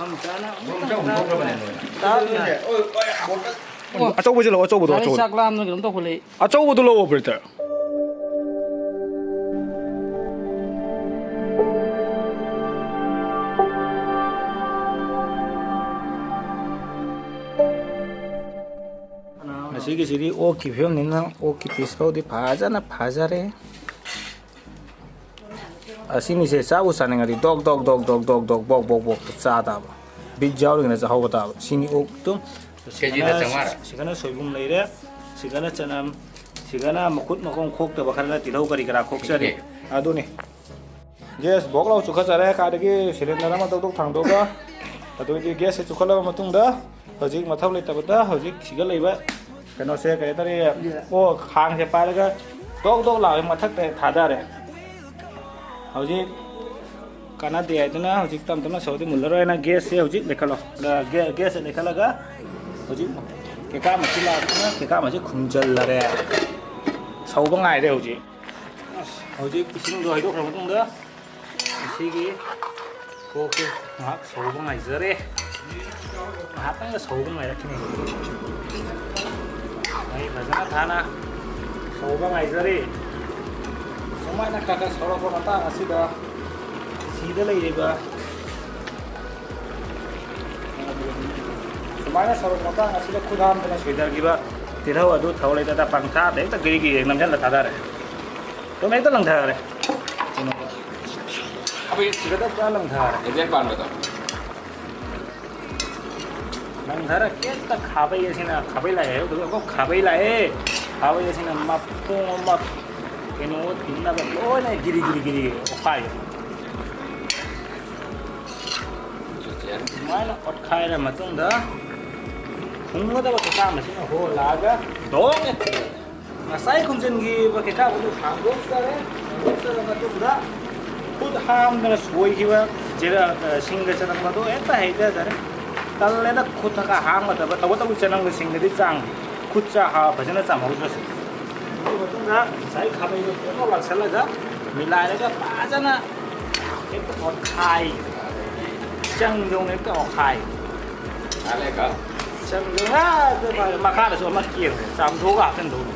ꯃꯐꯝ ꯆꯥꯅ ꯑꯆꯧꯕꯁꯤ ꯂꯧ ꯑꯆꯧꯕꯗꯣ ꯆꯥꯛ ꯂꯥꯝꯅ ꯀꯩꯅꯣꯝ ꯇꯧꯈꯠꯂꯛꯏ ꯑꯆꯧꯕꯗꯣ ꯂꯧ ꯑꯣꯄꯔꯦꯇꯔ ꯉꯁꯤꯒꯤꯁꯤꯗꯤ ꯑꯣꯛꯀꯤ ꯐꯤꯕꯝꯅꯤꯅ ꯑꯣꯛꯀꯤ ꯄꯤꯁ ꯐꯥꯎꯗꯤ ꯐꯖꯅ ꯐꯖꯔꯦ ꯑꯁꯤꯅꯤꯁꯦ ꯆꯥꯕꯨ ꯆꯥꯅꯤꯡꯉꯗꯤ ꯗꯣꯛ ꯗꯣꯛ ꯗꯣꯛ ꯗꯣꯛ ꯗꯣꯛ ꯗꯣꯛ ꯕꯣꯛ ꯕꯣꯛ ꯕꯣꯛ ꯆꯥ ꯇꯥꯕ ꯕꯤꯠ ꯌꯥꯎꯔꯤꯉꯩꯗ ꯆꯥꯍꯧꯕ ꯇꯥꯕ ꯁꯤꯅꯤ ꯑꯣꯛꯇꯨ ꯁꯤꯒꯅ ꯁꯣꯏꯕꯨꯝ ꯂꯩꯔꯦ ꯁꯤꯒꯅ ꯆꯅꯝ ꯁꯤꯒꯅ ꯃꯈꯨꯠ ꯃꯈꯣꯡ ꯈꯣꯛꯇꯕ ꯈꯔꯅ ꯇꯤꯜꯍꯧ ꯀꯔꯤ ꯀꯔꯥ ꯈꯣꯛꯆꯔꯤ ꯑꯗꯨꯅꯤ ꯒ꯭ꯌꯥꯁ ꯕꯣꯛ ꯂꯥꯎ ꯆꯨꯈꯠꯆꯔꯦ ꯀꯥꯏꯗꯒꯤ ꯁꯤꯂꯤꯟꯗꯔ ꯑꯃ ꯇꯧꯗꯣꯛ ꯊꯥꯡꯗꯣꯛꯑꯒ ꯑꯗꯨꯗꯤ ꯒ꯭ꯌꯥꯁꯁꯦ ꯆꯨꯈꯠꯂꯕ ꯃꯇꯨꯡꯗ ꯍꯧꯖꯤꯛ ꯃꯊꯧ ꯂꯩꯇꯕꯗ ꯍꯧꯖꯤꯛ ꯁꯤꯒ ꯂꯩꯕ ꯀꯩꯅꯣꯁꯦ ꯀꯩ ꯍꯥꯏꯇꯥꯔꯦ ꯑꯣ ꯈꯥꯡꯁꯦ ꯄꯥꯏꯔꯒ ꯗꯣꯛ ꯗꯣꯛ ꯂꯥꯎꯋꯦ ꯃꯊꯛꯇ ꯊꯥꯗꯔꯦ ꯍꯧꯖꯤꯛ ꯀꯥꯟꯅꯗꯦ ꯍꯥꯏꯗꯨꯅ ꯍꯧꯖꯤꯛ ꯇꯞ ꯇꯞꯅ ꯁꯧꯗꯤ ꯃꯨꯜꯂꯔꯣꯏꯅ ꯒ꯭ꯌꯥꯁꯁꯦ ꯍꯧꯖꯤꯛ ꯂꯩꯈꯠꯂꯣ ꯒ꯭ꯌꯥꯁꯁꯦ ꯂꯩꯈꯠꯂꯒ ꯍꯧꯖꯤꯛ ꯀꯦꯀꯥ ꯃꯆꯤ ꯂꯥꯛꯇꯨꯅ ꯀꯦꯀꯥ ꯃꯆꯤ ꯈꯨꯝꯖꯤꯜꯂꯔꯦ ꯁꯧꯕ ꯉꯥꯏꯔꯦ ꯍꯧꯖꯤꯛ ꯍꯧꯖꯤꯛ ꯏꯁꯤꯡꯗꯣ ꯍꯩꯗꯣꯛꯈ꯭ꯔ ꯃꯇꯨꯡꯗ ꯑꯁꯤꯒꯤ ꯀꯣꯛꯁꯦ ꯉꯥꯏꯍꯥꯛ ꯁꯧꯕ ꯉꯥꯏꯖꯔꯦ ꯉꯥꯏꯍꯥꯛꯇꯪꯒ ꯁꯧꯕ ꯉꯥꯏꯔꯛꯈꯤꯅꯤ ꯑꯩ ꯐꯖꯅ ꯊꯥꯅ ꯁꯧꯕ ꯉꯥꯏꯖꯔꯤ ꯁꯨꯃꯥꯏꯅ ꯈꯔ ꯁꯧꯔꯛꯄ ꯃꯇꯥꯡ ꯑꯁꯤꯗ ꯁꯤꯗ ꯂꯩꯔꯤꯕ ꯁꯨꯃꯥꯏꯅ ꯁꯧꯔꯛꯄ ꯃꯇꯥꯡ ꯑꯁꯤꯗ ꯈꯨꯠꯍꯥꯝꯗꯅ ꯁꯣꯏꯗꯈꯤꯕ ꯇꯤꯜꯍꯧ ꯑꯗꯨ ꯊꯧ ꯂꯩꯇꯗ ꯄꯪꯊꯥꯗ ꯍꯦꯛꯇ ꯒꯤꯔꯤ ꯒꯤꯔꯤ ꯅꯝꯁꯤꯜꯂ ꯊꯥꯗꯔꯦ ꯑꯗꯨꯝ ꯍꯦꯛꯇ ꯂꯪꯊꯔꯦ ꯁꯤꯒꯗ ꯄꯨꯔꯥ ꯂꯪꯊꯔꯦ ꯂꯪꯊꯔ ꯍꯦꯛꯇ ꯈꯥꯕꯩ ꯑꯁꯤꯅ ꯈꯥꯕꯩ ꯂꯥꯛꯑꯦ ꯑꯗꯨꯒ ꯈꯥꯕꯩ ꯂꯥꯛꯑꯦ ꯈꯥꯕꯩ ꯑꯁꯤꯅ ꯃꯄꯣꯡ ꯑꯃ ꯀꯩꯅꯣ ꯊꯤꯟꯅꯕ ꯂꯣꯏꯅ ꯒꯤꯔꯤ ꯒꯤꯔꯤ ꯒꯤꯔꯤ ꯑꯣꯠꯈꯥꯏꯔꯦ ꯁꯨꯃꯥꯏꯅ ꯑꯣꯠꯈꯥꯏꯔ ꯃꯇꯨꯡꯗ ꯈꯨꯝꯒꯗꯕ ꯀꯩꯀꯥ ꯃꯁꯤꯅ ꯍꯣꯜꯂꯛꯑꯒ ꯗꯣꯡ ꯉꯁꯥꯏ ꯈꯨꯝꯖꯤꯟꯈꯤꯕ ꯀꯩꯀꯥꯕꯨꯗꯨ ꯍꯥꯡꯗꯣꯛꯆꯔꯦ ꯍꯥꯡꯗꯣꯛꯆꯔ ꯃꯇꯨꯡꯗ ꯈꯨꯠ ꯍꯥꯝꯗꯅ ꯁꯣꯏꯈꯤꯕ ꯁꯤꯡꯒ ꯆꯅꯝ ꯑꯗꯨ ꯍꯦꯛꯇ ꯍꯩꯊꯖꯔꯦ ꯇꯜꯂꯦꯗ ꯈꯨꯠꯇꯒ ꯍꯥꯝꯒꯗꯕ ꯇꯧꯕꯇꯕꯨ ꯆꯅꯝꯒ ꯁꯤꯡꯒꯗꯤ ꯆꯥꯡ ꯈꯨꯠ ꯐꯖꯅ ꯆꯥꯝꯍꯧꯗ꯭ꯔꯁꯨ ꯑꯗꯨꯒꯤ ꯃꯇꯨꯡꯗ ꯉꯁꯥꯏ ꯈꯥꯕꯩꯗꯣ ꯄꯣꯠꯅ ꯂꯥꯛꯁꯜꯂꯒ ꯃꯤꯂꯥꯏꯔꯒ ꯐꯖꯅ ꯍꯦꯛꯇ ꯑꯣꯠꯈꯥꯏ ꯆꯪꯗꯧꯅ ꯍꯦꯛꯇ ꯑꯣꯠꯈꯥꯏ ꯆꯪꯗꯧꯅ ꯃꯈꯥꯗꯁꯨ ꯑꯃ ꯀꯦꯟꯈ꯭ꯔꯦ ꯆꯥꯝꯊꯣꯛꯑꯒ ꯍꯥꯞꯆꯤꯟꯗꯧꯅꯤ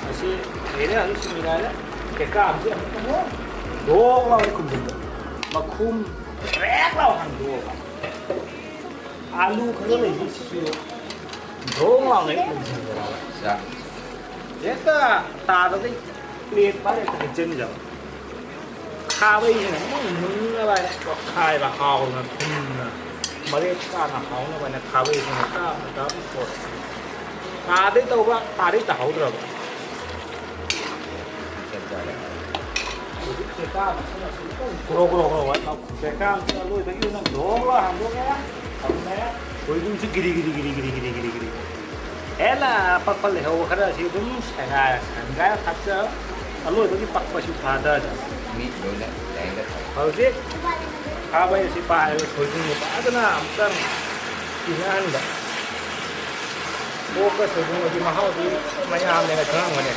ꯑꯁꯤ ꯂꯩꯔꯦ ꯍꯧꯖꯤꯛ ꯃꯤꯂꯥꯏꯔꯦ ꯀꯦꯀꯥ ꯑꯃꯁꯤ ꯑꯃꯨꯛ ꯗꯣꯛ ꯂꯥꯎꯅ ꯈꯨꯝꯖꯤꯟꯕ ꯃꯈꯨꯝ ꯔꯦꯛ ꯂꯥꯎ ꯍꯥꯡꯗꯣꯛꯑꯒ ꯑꯥꯂꯨ ꯈꯔ ꯂꯩꯕꯁꯤꯁꯨ ꯗꯣꯡ ꯂꯥꯎꯅ ꯍꯦꯛ ꯂꯪꯁꯤꯟꯖꯔꯒ ꯍꯦꯛꯇ ꯇꯥꯗꯒꯩ ꯄ꯭ꯂꯦꯠ ꯄꯥꯏꯔ ꯍꯦꯛꯇ ꯍꯩꯖꯤꯟꯖꯕ ꯈꯥꯕꯩꯁꯤꯅ ꯑꯃꯨꯛ ꯃꯨꯟꯅꯕ ꯍꯥꯏꯅ ꯑꯣꯠꯈꯥꯏꯕ ꯍꯥꯎꯅ ꯊꯨꯝꯅ ꯃꯔꯦꯛ ꯀꯥꯅ ꯍꯥꯎꯅꯕ ꯍꯥꯏꯅ ꯈꯥꯕꯩꯁꯤꯅ ꯇꯞꯅ ꯇꯞꯅ ꯄꯣꯠ ꯇꯥꯗꯩ ꯇꯧꯕ ꯇꯥꯗꯩ ꯇꯥꯍꯧꯗ꯭ꯔꯕ hꯧꯖꯤꯛ ꯀꯦꯀꯥ ꯑꯃꯁꯤꯅ ꯒ꯭ꯔꯣ ꯒ꯭ꯔꯣ ꯒ꯭ꯔꯣ ꯀꯦꯀꯥ ꯑꯃꯁꯤꯅ ꯑꯔꯣꯏꯕꯒꯤ ꯑꯣꯏꯅ ꯗꯣꯡ ꯂꯥꯎ ꯍꯥꯡꯗꯣꯛꯑꯦ ꯊꯝꯃꯦ ꯁꯣꯏꯕꯨꯝꯁꯤ ꯒꯤꯔꯤ ꯒꯤꯔꯤ ꯒꯤꯔꯤ ꯒꯤꯔꯤ ꯒꯤꯔꯤ ꯒꯤꯔꯤ ꯒꯤꯔꯤ ꯍꯦꯟꯅ ꯑꯄꯛꯄ ꯂꯩꯍꯧꯕ ꯈꯔ ꯑꯁꯤ ꯑꯗꯨꯝ ꯁꯪꯒꯥꯏꯔ ꯊꯥꯛꯆ ꯑꯔꯣꯏꯕꯒꯤ ꯄꯛꯄꯁꯤ ꯊꯥꯗꯔꯦ ꯍꯧꯖꯤꯛ ꯈꯥꯕꯩ ꯑꯁꯤ ꯄꯥꯏꯔꯒ ꯁꯣꯏꯕꯨꯝꯁꯤ ꯐꯖꯅ ꯑꯃꯨꯛꯇꯪ ꯏꯪꯍꯟꯕ ꯑꯣꯛꯀ ꯁꯣꯏꯕꯨꯝꯒꯤ ꯃꯍꯥꯎꯗꯤ ꯃꯌꯥꯝꯅ ꯈꯪꯉꯝꯒꯅꯤ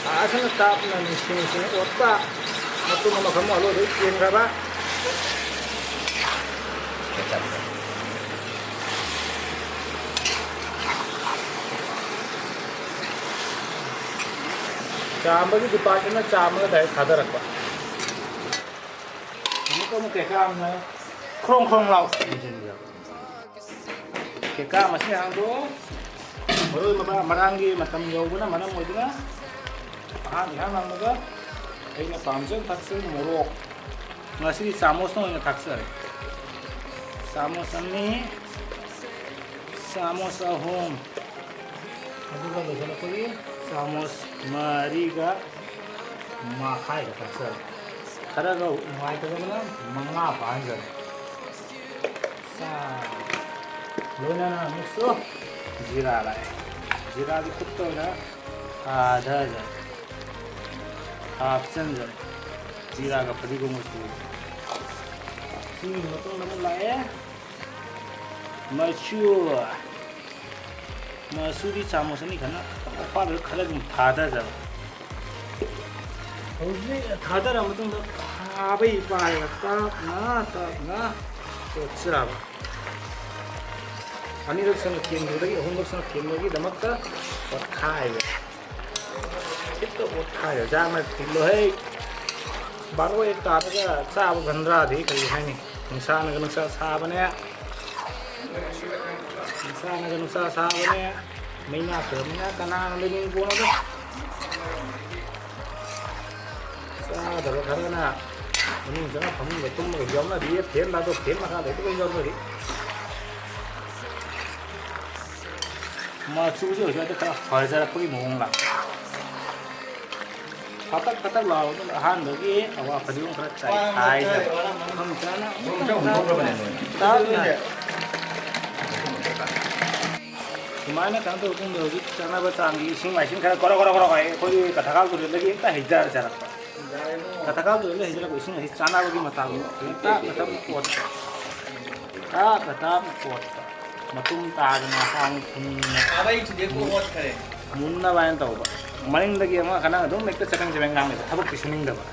ꯐꯖꯅ ꯇꯥꯞꯅ ꯅꯤꯡꯁꯤꯡ ꯑꯣꯠꯄ ꯃꯇꯨꯡ ꯑꯃꯈꯛ ꯑꯂꯣꯏꯕꯒꯤ ꯀꯦꯟꯈ꯭ꯔꯕ ꯆꯥꯝꯕꯒꯤ ꯗꯤꯄꯥꯔꯠꯃꯦꯟꯅ ꯆꯥꯝꯃꯒ ꯗꯥꯏꯔꯦꯛ ꯊꯥꯗꯔꯛꯄ ꯑꯃꯨꯛ ꯀꯦꯀꯥ ꯑꯃꯅ ꯈ꯭ꯔꯣꯡ ꯈ꯭ꯔꯣꯡ ꯂꯥꯎ ꯀꯦꯀꯥ ꯃꯁꯤ ꯍꯥꯡꯗꯣꯛ ꯃꯔꯣꯏ ꯃꯔꯥꯡꯒꯤ ꯃꯇꯝ ꯌꯧꯕꯅ ꯃꯔꯝ ꯑꯣꯏꯗꯨꯅ ꯑꯍꯥꯟ ꯏꯍꯥꯟ ꯍꯥꯡꯂꯒ ꯑꯩꯅ ꯄꯥꯝꯖꯕ ꯊꯥꯛꯆꯔꯤ ꯃꯣꯔꯣꯛ ꯉꯁꯤꯗꯤ ꯆꯥꯃꯣꯁꯅ ꯑꯣꯏꯅ ꯊꯥꯛꯆꯔꯦ ꯆꯥꯃꯣꯁ ꯑꯅꯤ ꯆꯥꯃꯣꯁ ꯑꯍꯨꯝ ꯑꯗꯨꯒ ꯂꯣꯏꯁꯤꯜꯂꯛꯄꯒꯤ ꯆꯥꯃꯣꯁ ꯃꯔꯤꯒ ꯃꯈꯥꯏꯒ ꯊꯥꯛꯆꯔꯦ ꯈꯔꯒ ꯅꯨꯡꯉꯥꯏꯇꯕꯅ ꯃꯉꯥ ꯄꯥꯟꯖꯔꯦ ꯂꯣꯏꯅꯅ ꯃꯤꯛꯁꯇꯣ ꯖꯤꯔꯥ ꯂꯥꯛꯑꯦ ꯖꯤꯔꯥꯒꯤ ꯈꯨꯠꯇ ꯑꯣꯏꯅ ꯊꯥꯗꯖꯔꯦ ꯍꯥꯞꯆꯟꯖꯔꯦ ꯖꯤꯔꯥꯒ ꯐꯗꯤꯒꯣꯝꯒ ꯁꯨꯔꯦ ꯁꯤꯒꯤ ꯃꯇꯨꯡꯗ ꯑꯃꯨꯛ ꯂꯥꯛꯑꯦ ꯃꯆꯨꯗꯤ ꯆꯥꯃꯁ ꯑꯅꯤ ꯈꯅ ꯑꯄꯥꯗ ꯈꯔ ꯑꯗꯨꯝ ꯊꯥꯗꯖꯕ ꯍꯧꯖꯤꯛ ꯊꯥꯗꯔ ꯃꯇꯨꯡꯗ ꯊꯥꯕꯩ ꯄꯥꯏꯔꯒ ꯇꯞꯅ ꯇꯣꯠꯁꯤꯔꯕ ꯑꯅꯤꯔꯛ ꯁꯨꯅ ꯊꯦꯡꯕꯗꯒꯤ ꯑꯍꯨꯝꯔꯛ ꯁꯨꯅ ꯊꯦꯡꯕꯒꯤꯗꯃꯛꯇ ꯑꯣꯠꯈꯥꯏꯕ ꯈꯤꯇ ꯑꯣꯠꯈꯥꯏꯔ ꯖꯥꯝꯅ ꯊꯤꯜꯂꯣꯍꯦ ꯕꯥꯔꯣ ꯍꯦꯛ ꯇꯥꯔꯒ ꯆꯥꯕ ꯒꯟꯗ꯭ꯔꯥꯗꯤ ꯀꯔꯤ ꯍꯥꯏꯅꯤ ꯅꯨꯡꯁꯥꯅꯒ ꯅꯨꯡꯁꯥ ꯁꯥꯕꯅꯦ ꯅꯨꯡꯁꯥꯅꯒ ꯅꯨꯡꯁꯥ ꯁꯥꯕꯅꯦ ꯃꯩꯅꯥ ꯈꯔꯃꯤꯅ ꯀꯅꯥꯅ ꯂꯩꯅꯤꯡ ꯄꯣꯠꯅꯣꯗ ꯆꯥꯗꯕ ꯈꯔꯅ ꯃꯅꯨꯡ ꯆꯪꯉ ꯐꯃꯨꯡꯗ ꯇꯨꯝꯃꯒ ꯌꯥꯎꯅꯔꯤ ꯐꯦꯟ ꯂꯥꯗꯣ ꯐꯦꯟ ꯃꯈꯥꯗ ꯍꯦꯛꯇ ꯌꯥꯎꯅꯔꯤ ꯃꯆꯨꯁꯦ ꯍꯧꯖꯤꯛ ꯈꯔ ꯐꯖꯔꯛꯄꯒꯤ ꯃꯑꯣꯡ ꯂꯥꯛ ꯄꯇꯛ ꯄꯇꯛ ꯂꯥꯎꯕꯗꯨꯅ ꯑꯍꯥꯟꯕꯒꯤ ꯑꯋꯥ ꯐꯗꯤꯒꯣꯝ ꯈꯔ ꯆꯥꯏꯈꯥꯏꯗ ꯃꯐꯝ ꯆꯥꯅ ꯇꯞꯅ ꯁꯨꯃꯥꯏꯅ ꯀꯩꯅꯣ ꯇꯧꯕ ꯃꯇꯨꯡꯗ ꯍꯧꯖꯤꯛ ꯆꯥꯅꯕ ꯆꯥꯡꯒꯤ ꯏꯁꯤꯡ ꯃꯥꯏꯁꯤꯡ ꯈꯔ ꯀꯣꯔꯣ ꯑꯩꯈꯣꯏꯒꯤ ꯀꯊꯥꯀꯥꯜ ꯇꯨꯔꯦꯜꯗꯒꯤ ꯍꯦꯛꯇ ꯍꯩꯊꯔ ꯆꯥꯔꯛꯄ ꯀꯊꯥꯀꯥꯜ ꯇꯨꯔꯦꯜꯗ ꯍꯩꯖꯔꯛꯄ ꯏꯁꯤꯡ ꯑꯁꯤ ꯆꯥꯅꯕꯒꯤ ꯃꯇꯥꯡꯗ ꯇꯞꯅ ꯇꯞꯅ ꯑꯣꯠꯄ ꯃꯇꯨꯝ ꯇꯥꯗꯅ ꯍꯥꯡ ꯊꯨꯝꯅ ꯃꯨꯟꯅꯕ ꯍꯥꯏꯅ ꯇꯧꯕ ꯃꯅꯤꯡꯗꯒꯤ ꯑꯃ ꯀꯅꯥ ꯑꯗꯨꯝ ꯍꯦꯛꯇ ꯆꯀꯪ ꯆꯦꯕꯦꯡ ꯉꯥꯡꯂꯩꯕ ꯊꯕꯛꯇꯤ ꯁꯨꯅꯤꯡꯗꯕ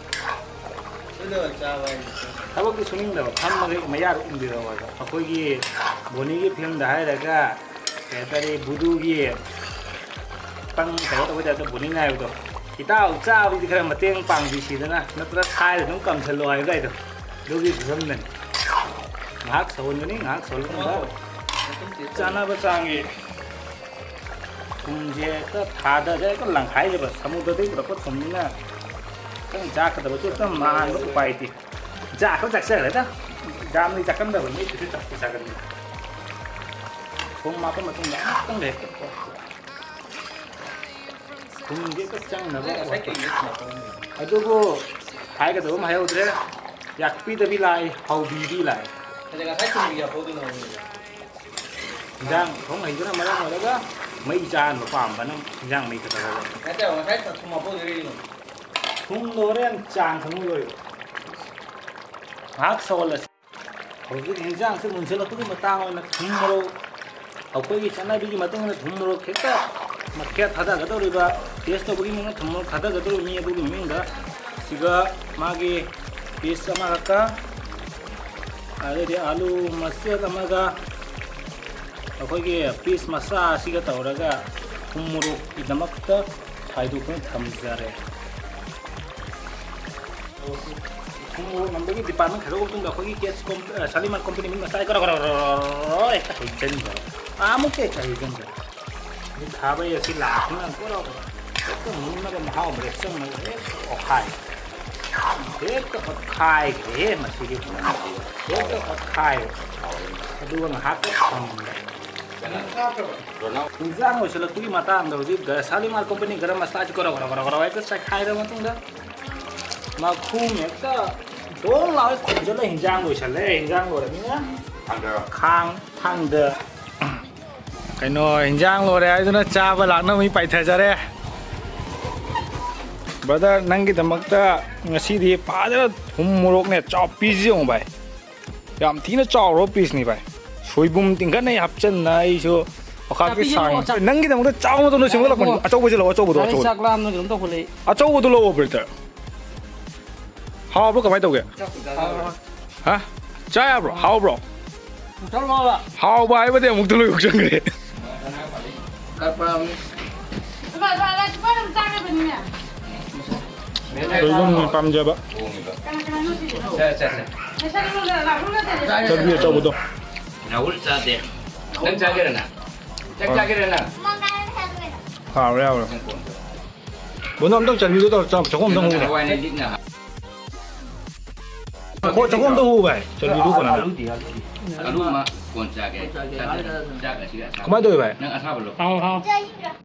ꯊꯕꯛꯇꯤ ꯁꯨꯅꯤꯡꯗꯕ ꯐꯝꯃꯒ ꯃꯌꯥꯗ ꯎꯝꯕꯤꯔꯛꯑꯣ ꯑꯩꯈꯣꯏꯒꯤ ꯕꯣꯅꯤꯒꯤ ꯐꯤꯂꯝꯗ ꯍꯥꯏꯔꯒ ꯀꯩ ꯍꯥꯏꯇꯥꯔꯦ ꯕꯨꯗꯨꯒꯤ ꯇꯪ ꯀꯩꯅꯣ ꯇꯧꯕꯩ ꯇꯥꯏꯞꯇ ꯕꯣꯅꯤꯅ ꯍꯥꯏꯕꯗꯣ ꯏꯇꯥꯎ ꯆꯥꯕꯗꯤ ꯈꯔ ꯃꯇꯦꯡ ꯄꯥꯡꯕꯤꯁꯤꯗꯅ ꯅꯠꯇ꯭ꯔꯒ ꯁꯥꯏꯗ ꯑꯗꯨꯝ ꯀꯝꯁꯜꯂꯣ ꯍꯥꯏꯕ ꯀꯥꯏꯗꯣ ꯑꯗꯨꯒꯤ ꯐꯤꯂꯝꯗꯅꯤ ꯉꯥꯏꯍꯥꯛ ꯁꯧꯍꯟꯒꯅꯤ ꯉꯥꯏꯍꯥꯛ ꯁꯧꯍꯜꯂꯒ ꯆꯥꯅꯕ ꯆꯥꯡꯒꯤ ꯊꯨꯝꯁꯦ ꯍꯦꯛꯇ ꯊꯥꯗꯔꯒ ꯍꯦꯛꯇ ꯂꯪꯈꯥꯏꯖꯕ ꯁꯃꯨꯗ꯭ꯔꯗꯒꯤ ꯄꯨꯔꯛꯄ ꯊꯨꯝꯅꯤꯅ ꯈꯤꯇꯪ ꯆꯥꯛꯀꯗꯕꯁꯨ ꯈꯤꯇꯪ ꯃꯥꯟꯕ ꯎꯄꯥꯏ ꯂꯩꯇꯦ ꯆꯥꯛ ꯈꯔ ꯆꯥꯛꯆꯈ꯭ꯔꯦꯗ ꯌꯥꯝꯅ ꯆꯥꯛꯀꯟꯗꯕ ꯃꯤꯗꯨꯁꯨ ꯆꯥꯛꯄꯤ ꯆꯥꯒꯟꯕ ꯊꯨꯝ ꯍꯥꯞꯄ ꯃꯇꯨꯡꯗ ꯑꯃꯨꯛꯇꯪꯗ ꯍꯦꯛꯇ ꯊꯨꯝꯁꯦ ꯍꯦꯛꯇ ꯆꯪꯅꯕ ꯑꯗꯨꯕꯨ ꯍꯥꯏꯒꯗꯕ ꯑꯃ ꯍꯥꯏꯍꯧꯗ꯭ꯔꯦ ꯌꯥꯛꯄꯤꯗꯕꯤ ꯂꯥꯛꯏ ꯍꯥꯎꯕꯤꯗꯤ ꯂꯥꯛꯏ ꯏꯟꯖꯥꯡ ꯊꯣꯡ ꯍꯩꯕꯅ ꯃꯔꯝ ꯑꯣꯏꯔꯒ ꯃꯩ ꯆꯥꯍꯟꯕ ꯄꯥꯝꯕꯅ ꯏꯟꯖꯥꯡ ꯃꯩ ꯈꯛꯇ ꯊꯨꯝꯗꯣ ꯍꯣꯔꯦꯟ ꯆꯥꯡ ꯈꯪꯉꯣꯏꯗꯣꯏꯕ ꯉꯥꯏꯍꯥꯛ ꯁꯧꯍꯜꯂꯁꯤ ꯍꯧꯖꯤꯛ ꯏꯟꯖꯥꯡꯁꯤ ꯃꯨꯟꯁꯤꯜꯂꯛꯄꯒꯤ ꯃꯇꯥꯡ ꯑꯣꯏꯅ ꯊꯨꯝ ꯃꯣꯔꯣꯛ ꯑꯩꯈꯣꯏꯒꯤ ꯆꯠꯅꯕꯤꯒꯤ ꯃꯇꯨꯡ ꯏꯟꯅ ꯊꯨꯝ ꯃꯣꯔꯣꯛ ꯍꯦꯛꯇ ꯃꯈꯦꯠ ꯊꯥꯗꯒꯗꯧꯔꯤꯕ ꯇꯦꯁ ꯇꯧꯕꯒꯤ ꯃꯑꯣꯡꯗ ꯊꯨꯝ ꯃꯣꯔꯣꯛ ꯊꯥꯗꯒꯗꯧꯔꯤꯕ ꯃꯤ ꯑꯗꯨꯒꯤ ꯃꯃꯤꯡꯗ ꯁꯤꯒ ꯃꯥꯒꯤ ꯄꯤꯁ ꯑꯃꯈꯛꯀ ꯑꯗꯩꯗꯤ ꯑꯥꯂꯨ ꯃꯆꯦꯠ ꯑꯃꯒ ꯑꯩꯈꯣꯏꯒꯤ ꯄꯤꯁ ꯃꯆꯥ ꯑꯁꯤꯒ ꯇꯧꯔꯒ ꯊꯨꯝ ꯃꯣꯔꯣꯛꯀꯤꯗꯃꯛꯇ ꯈꯥꯏꯗꯣꯛꯇꯨꯅ ꯊꯝꯖꯔꯦ ꯊꯨꯝ ꯃꯣꯔꯣꯛ ꯅꯝꯕꯒꯤ ꯗꯤꯄꯥꯔꯠꯃꯦꯟ ꯈꯥꯏꯗꯣꯛꯄ ꯃꯇꯨꯡꯗ ꯑꯩꯈꯣꯏꯒꯤ ꯀꯦꯠꯁ ꯁꯥꯂꯤꯃꯥꯔ ꯀꯝꯄꯅꯤ ꯃꯤ ꯃꯆꯥ ꯍꯦꯛꯇ ꯍꯩꯖꯤꯟꯖꯔꯦ ꯑꯃꯨꯛꯀ ꯍꯦꯛꯇ ꯍꯩꯖꯤꯟꯖꯔꯦ ꯈꯥꯕꯩ ꯑꯁꯤ ꯂꯥꯛꯇꯨꯅ ꯍꯦꯛꯇ ꯃꯨꯟꯅꯕ ꯃꯍꯥꯎ ꯃꯔꯦꯛ ꯆꯪꯅꯕ ꯍꯦꯛꯇ ꯑꯣꯠꯈꯥꯏ ꯍꯦꯛꯇ ꯑꯣꯠꯈꯥꯏꯈ꯭ꯔꯦ ꯃꯁꯤꯒꯤ ꯍꯦꯛꯇ ꯑꯣꯠꯈꯥꯏ ꯑꯗꯨꯒ ꯉꯥꯏꯍꯥꯛꯇ ꯊꯝꯕ ꯏꯟꯖꯥꯡ ꯂꯣꯏꯁꯤꯜꯂꯛꯄꯒꯤ ꯃꯇꯥꯡꯗ ꯍꯧꯖꯤꯛ ꯁꯥꯂꯤꯃꯥꯔ ꯀꯝꯄꯅꯤ ꯒꯔꯝ ꯃꯁꯂꯥꯁꯤ ꯀꯣꯔꯣ ꯍꯦꯛꯇ ꯆꯥꯏꯈꯥꯏꯔꯕ ꯃꯇꯨꯡꯗ ꯃꯈꯨꯝ ꯍꯦꯛꯇ ꯗꯣꯡ ꯂꯥꯎ ꯈꯨꯝꯖꯤꯜꯂ ꯍꯤꯟꯖꯥꯡ ꯂꯣꯏꯁꯤꯜꯂꯦ ꯍꯤꯟꯖꯥꯡ ꯂꯣꯏꯔꯕꯅꯤꯅ ꯊꯥꯡꯗ ꯀꯩꯅꯣ ꯍꯤꯟꯖꯥꯡ ꯂꯣꯏꯔꯦ ꯍꯥꯏꯗꯨꯅ ꯆꯥꯕ ꯂꯥꯛꯅꯕ ꯃꯤ ꯄꯥꯏꯊꯖꯔꯦ ꯕ꯭ꯔꯗꯔ ꯅꯪꯒꯤꯗꯃꯛꯇ ꯉꯁꯤꯗꯤ ꯐꯖꯅ ꯊꯨꯝ ꯃꯣꯔꯣꯛꯅꯦ ꯆꯥꯎ ꯄꯤꯁ ꯌꯦꯡꯉꯨ ꯚꯥꯏ ꯌꯥꯝ ꯊꯤꯅ ꯆꯥꯎꯔꯕ ꯄꯤꯁꯅꯤ ꯚꯥꯏ ꯁꯣꯏꯕꯨꯝ ꯇꯤꯡꯈꯠꯅꯩ ꯍꯥꯞꯆꯟꯅ ꯑꯩꯁꯨ ꯃꯈꯥꯒꯤ ꯁꯥꯡ ꯅꯪꯒꯤꯗꯃꯛꯇ ꯆꯥꯎꯅ ꯇꯧꯅ ꯁꯦꯝꯒꯠꯂꯛꯄꯅꯤ ꯑꯆꯧꯕꯁꯤ ꯂꯧ ꯑꯆꯧꯕꯗꯣ ꯂꯧꯑꯣ ꯕ꯭ꯔꯗꯔ ꯍꯥꯎꯕ꯭ꯔꯣ ꯀꯃꯥꯏꯅ ꯇꯧꯒꯦ ꯍꯥ ꯆꯥ ꯌꯥꯕ꯭ꯔꯣ ꯍꯥꯎꯕ꯭ꯔꯣ ꯍꯥꯎꯕ ꯍꯥꯏꯕꯗꯤ ꯑꯃꯨꯛꯇ ꯂꯣꯏ ꯌꯣꯛꯆꯟꯈ꯭ꯔꯦ ꯁꯣꯏꯕꯨꯝ ꯄꯥꯝꯖꯕ ꯆꯠꯕꯤ ꯑꯆꯧꯕꯗꯣ Raul chate. Nang chagera na. Chagera na. 하울래 하울래 뭐 남당 잘비도 더 저거 엄청 후네 Wai này đít nào. 거 저거 엄청 후 봐 잘비도 거나 Alu mà còn chagera. Chagera sih. 그만 둬 봐 Nang asal belum.